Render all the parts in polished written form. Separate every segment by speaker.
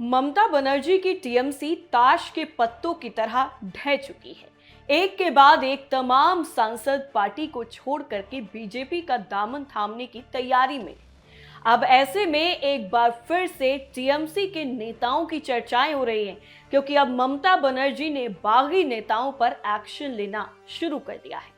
Speaker 1: ममता बनर्जी की टीएमसी ताश के पत्तों की तरह ढह चुकी है। एक के बाद एक तमाम सांसद पार्टी को छोड़ करके बीजेपी का दामन थामने की तैयारी में। अब ऐसे में एक बार फिर से टीएमसी के नेताओं की चर्चाएं हो रही हैं, क्योंकि अब ममता बनर्जी ने बागी नेताओं पर एक्शन लेना शुरू कर दिया है।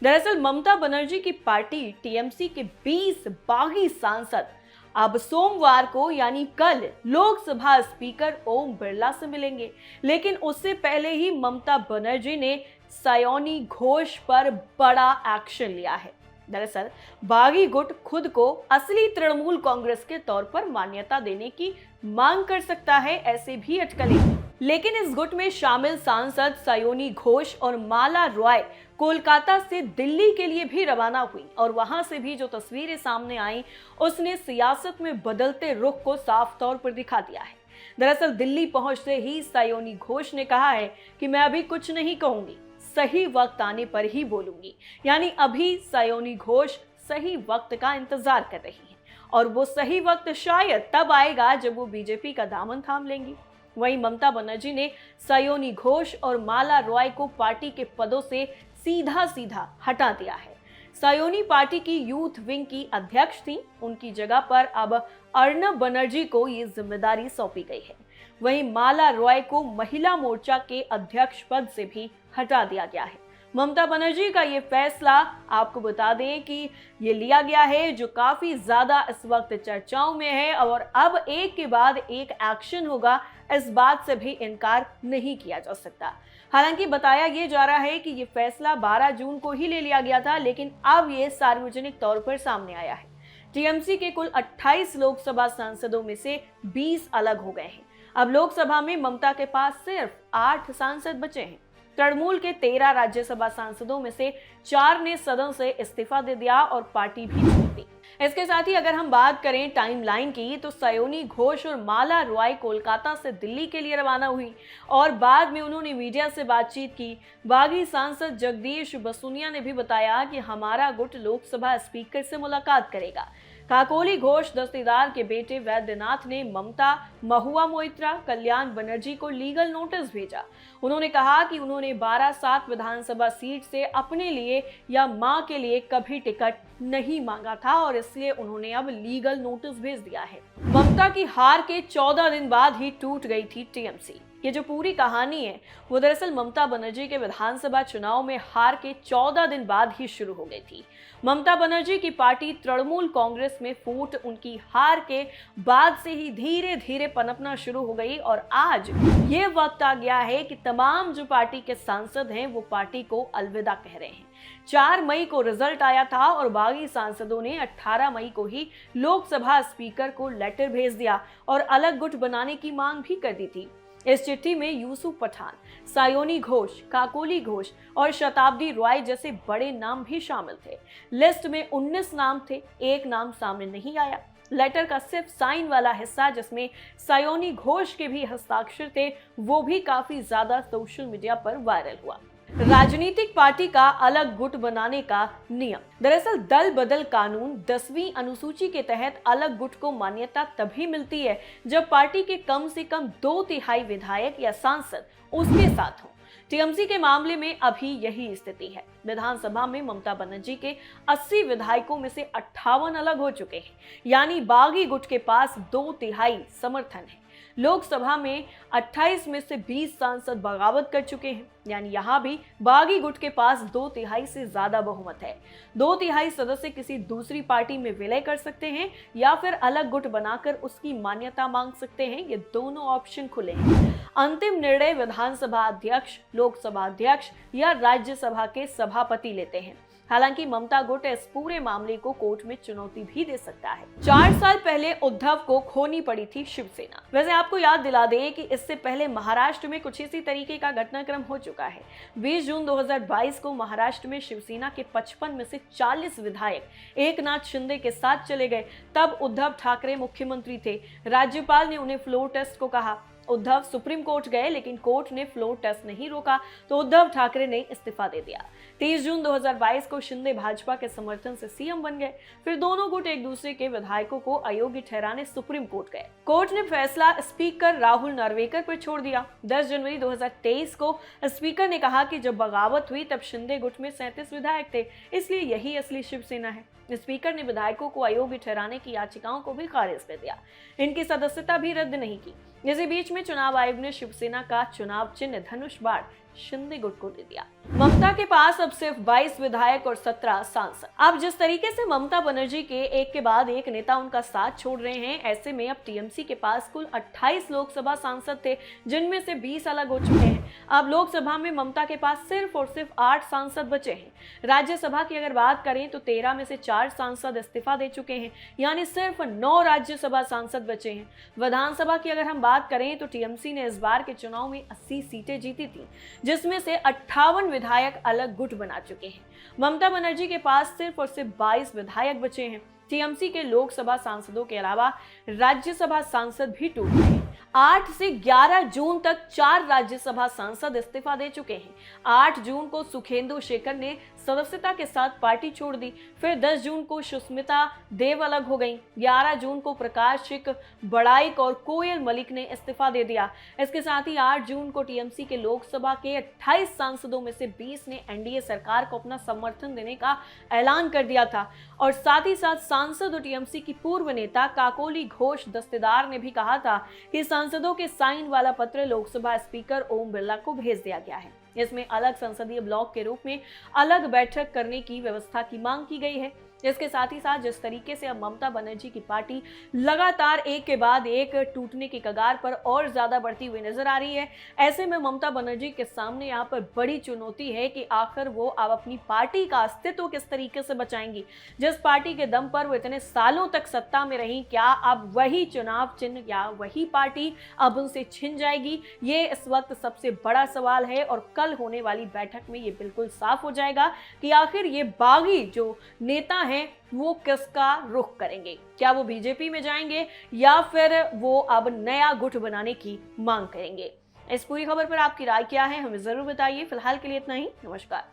Speaker 1: दरअसल ममता बनर्जी की पार्टी टीएमसी के 20 बागी सांसद अब सोमवार को यानी कल लोकसभा स्पीकर ओम बिरला से मिलेंगे। लेकिन उससे पहले ही ममता बनर्जी ने सयोनी घोष पर बड़ा एक्शन लिया है। दरअसल बागी गुट खुद को असली तृणमूल कांग्रेस के तौर पर मान्यता देने की मांग कर सकता है, ऐसे भी अटकलें। लेकिन इस गुट में शामिल सांसद सयोनी घोष और माला रॉय कोलकाता से दिल्ली के लिए भी रवाना हुई और वहां से भी जो तस्वीरें सामने आई उसने सियासत में बदलते रुख को साफ तौर पर दिखा दिया है। दरअसल दिल्ली पहुंचते ही सयोनी घोष ने कहा है कि मैं अभी कुछ नहीं कहूंगी, सही वक्त आने पर ही बोलूंगी। यानी अभी सयोनी घोष सही वक्त का इंतजार कर रही हैं और वो सही वक्त शायद तब आएगा जब वो बीजेपी का दामन थाम लेंगी। वहीं ममता बनर्जी ने सयोनी घोष और माला रॉय को पार्टी के पदों से सीधा सीधा हटा दिया है। सयोनी पार्टी की यूथ विंग की अध्यक्ष थी, उनकी जगह पर अब अर्नब बनर्जी को ये जिम्मेदारी सौंपी गई है। वहीं माला रॉय को महिला मोर्चा के अध्यक्ष पद से भी हटा दिया गया है। ममता बनर्जी का ये फैसला आपको बता दें कि ये लिया गया है जो काफी ज्यादा इस वक्त चर्चाओं में है और अब एक के बाद एक एक्शन होगा, इस बात से भी इनकार नहीं किया जा सकता। हालांकि बताया ये जा रहा है कि ये फैसला 12 जून को ही ले लिया गया था, लेकिन अब ये सार्वजनिक तौर पर सामने आया है। टीएमसी के कुल 28 लोकसभा सांसदों में से 20 अलग हो गए हैं। अब लोकसभा में ममता के पास सिर्फ 8 सांसद बचे हैं। तृणमूल के 13 राज्यसभा सांसदों में से 4 ने सदन से इस्तीफा दे दिया और पार्टी भी छोड़ दी। इसके साथ ही अगर हम बात करें टाइमलाइन की, तो सयोनी घोष और माला रॉय कोलकाता से दिल्ली के लिए रवाना हुई और बाद में उन्होंने मीडिया से बातचीत की। बागी सांसद जगदीश बसुनिया ने भी बताया कि हमारा गुट लोकसभा स्पीकर से मुलाकात करेगा। काकोली घोष दस्तीदार के बेटे वैद्यनाथ ने ममता, महुआ मोइत्रा, कल्याण बनर्जी को लीगल नोटिस भेजा। उन्होंने कहा कि उन्होंने 12-7 विधानसभा सीट से अपने लिए या मां के लिए कभी टिकट नहीं मांगा था और इसलिए उन्होंने अब लीगल नोटिस भेज दिया है। ममता की हार के 14 दिन बाद ही टूट गई थी टीएमसी। ये जो पूरी कहानी है वो दरअसल ममता बनर्जी के विधानसभा चुनाव में हार के 14 दिन बाद ही शुरू हो गई थी। ममता बनर्जी की पार्टी तृणमूल कांग्रेस में फूट उनकी हार के बाद से ही धीरे धीरे पनपना शुरू हो गई और आज ये वक्त आ गया है कि तमाम जो पार्टी के सांसद हैं वो पार्टी को अलविदा कह रहे हैं। 4 मई को रिजल्ट आया था और बागी सांसदों ने 18 मई को ही लोकसभा स्पीकर को लेटर भेज दिया और अलग गुट बनाने की मांग भी कर दी थी। इस चिट्ठी में यूसुफ पठान, सयोनी घोष, काकोली घोष और शताब्दी रॉय जैसे बड़े नाम भी शामिल थे। लिस्ट में 19 नाम थे, एक नाम सामने नहीं आया। लेटर का सिर्फ साइन वाला हिस्सा जिसमें सयोनी घोष के भी हस्ताक्षर थे वो भी काफी ज्यादा सोशल मीडिया पर वायरल हुआ। राजनीतिक पार्टी का अलग गुट बनाने का नियम। दरअसल दल बदल कानून 10वीं अनुसूची के तहत अलग गुट को मान्यता तभी मिलती है जब पार्टी के कम से कम 2/3 विधायक या सांसद उसके साथ हों। टीएमसी के मामले में अभी यही स्थिति है। विधानसभा में ममता बनर्जी के 80 विधायकों में से 58 अलग हो चुके हैं, यानी बागी गुट के पास 2/3 समर्थन है। लोकसभा में 28 में से 20 सांसद बगावत कर चुके हैं, यानी यहाँ भी बागी गुट के पास 2/3 से ज्यादा बहुमत है। 2/3 सदस्य किसी दूसरी पार्टी में विलय कर सकते हैं या फिर अलग गुट बनाकर उसकी मान्यता मांग सकते हैं। ये दोनों ऑप्शन खुले हैं। अंतिम निर्णय विधानसभा अध्यक्ष, लोकसभा अध्यक्ष या राज्यसभा के सभापति लेते हैं। हालांकि ममता गुट इस पूरे मामले को कोर्ट में चुनौती भी दे सकता है। 4 साल पहले उद्धव को खोनी पड़ी थी शिवसेना। वैसे आपको याद दिला दें कि इससे पहले महाराष्ट्र में कुछ इसी तरीके का घटनाक्रम हो चुका है। 20 जून 2022 को महाराष्ट्र में शिवसेना के 55 में से 40 विधायक एकनाथ शिंदे के साथ चले गए। तब उद्धव ठाकरे मुख्यमंत्री थे। राज्यपाल ने उन्हें फ्लोर टेस्ट को कहा उद्धव सुप्रीम कोर्ट गए, लेकिन कोर्ट ने फ्लोर टेस्ट नहीं रोका तो उद्धव ठाकरे ने इस्तीफा दे दिया। 30 जून 2022 को शिंदे भाजपा के समर्थन से सीएम बन गए। फिर दोनों गुट एक दूसरे के विधायकों को अयोग्य ठहराने सुप्रीम कोर्ट गए। कोर्ट ने फैसला स्पीकर राहुल नार्वेकर पर छोड़ दिया। 10 जनवरी 2023 को स्पीकर ने कहा कि जब बगावत हुई तब शिंदे गुट में 37 विधायक थे, इसलिए यही असली शिवसेना है। स्पीकर ने विधायकों को अयोग्य ठहराने की याचिकाओं को भी खारिज कर दिया, इनकी सदस्यता भी रद्द नहीं की। इसी बीच में चुनाव आयोग ने शिवसेना का चुनाव चिन्ह धनुष बाण शिंदे गुट को दे दिया। ममता के पास अब सिर्फ 22 विधायक और 17 सांसद। अब जिस तरीके से ममता बनर्जी के एक के बाद एक नेता उनका साथ छोड़ रहे हैं, ऐसे में अब टीएमसी के पास कुल 28 लोकसभा सांसद थे, जिनमें से 20 अलग हो चुके हैं। अब लोकसभा में ममता के पास सिर्फ और सिर्फ 8 सांसद बचे हैं। राज्यसभा की अगर बात करें तो 13 में से 4 सांसद इस्तीफा दे चुके हैं, यानी सिर्फ 9 राज्यसभा सांसद बचे हैं। विधानसभा की अगर हम बात करें तो टीएमसी ने इस बार के चुनाव में 80 सीटें जीती थी, जिसमें से 58 विधायक अलग गुट बना चुके हैं। ममता बनर्जी के पास सिर्फ और सिर्फ 22 विधायक बचे हैं। टीएमसी के लोकसभा सांसदों के अलावा राज्यसभा सांसद भी टूट गए हैं। 8 से 11 जून तक 4 राज्यसभा सांसद इस्तीफा दे चुके हैं। 8 जून को सुखेंदु शेखर ने सदस्यता के साथ पार्टी छोड़ दी। फिर 10 जून को सुष्मिता देव अलग हो गईं। 11 जून को प्रकाश सिंह बड़ाइक और कोयल मलिक ने इस्तीफा दे दिया। इसके साथ ही 8 जून को टीएमसी के लोकसभा के 28 सांसदों में से 20 ने एनडीए सरकार को अपना समर्थन देने का ऐलान कर दिया था। और साथ ही साथ सांसद और टीएमसी की पूर्व नेता काकोली घोष दस्तेदार ने भी कहा था कि सांसदों के साइन वाला पत्र लोकसभा स्पीकर ओम बिरला को भेज दिया गया है। इसमें अलग संसदीय ब्लॉक के रूप में अलग बैठक करने की व्यवस्था की मांग की गई है। इसके साथ ही साथ जिस तरीके से अब ममता बनर्जी की पार्टी लगातार एक के बाद एक टूटने की कगार पर और ज्यादा बढ़ती हुई नजर आ रही है, ऐसे में ममता बनर्जी के सामने यहाँ पर बड़ी चुनौती है कि आखिर वो अब अपनी पार्टी का अस्तित्व किस तरीके से बचाएंगी। जिस पार्टी के दम पर वो इतने सालों तक सत्ता में रही, क्या अब वही चुनाव चिन्ह या वही पार्टी अब उनसे छिन जाएगी? ये इस वक्त सबसे बड़ा सवाल है और कल होने वाली बैठक में ये बिल्कुल साफ हो जाएगा कि आखिर ये बागी जो नेता हैं वो किसका रुख करेंगे। क्या वो बीजेपी में जाएंगे या फिर वो अब नया गुट बनाने की मांग करेंगे? इस पूरी खबर पर आपकी राय क्या है, हमें जरूर बताइए। फिलहाल के लिए इतना ही। नमस्कार।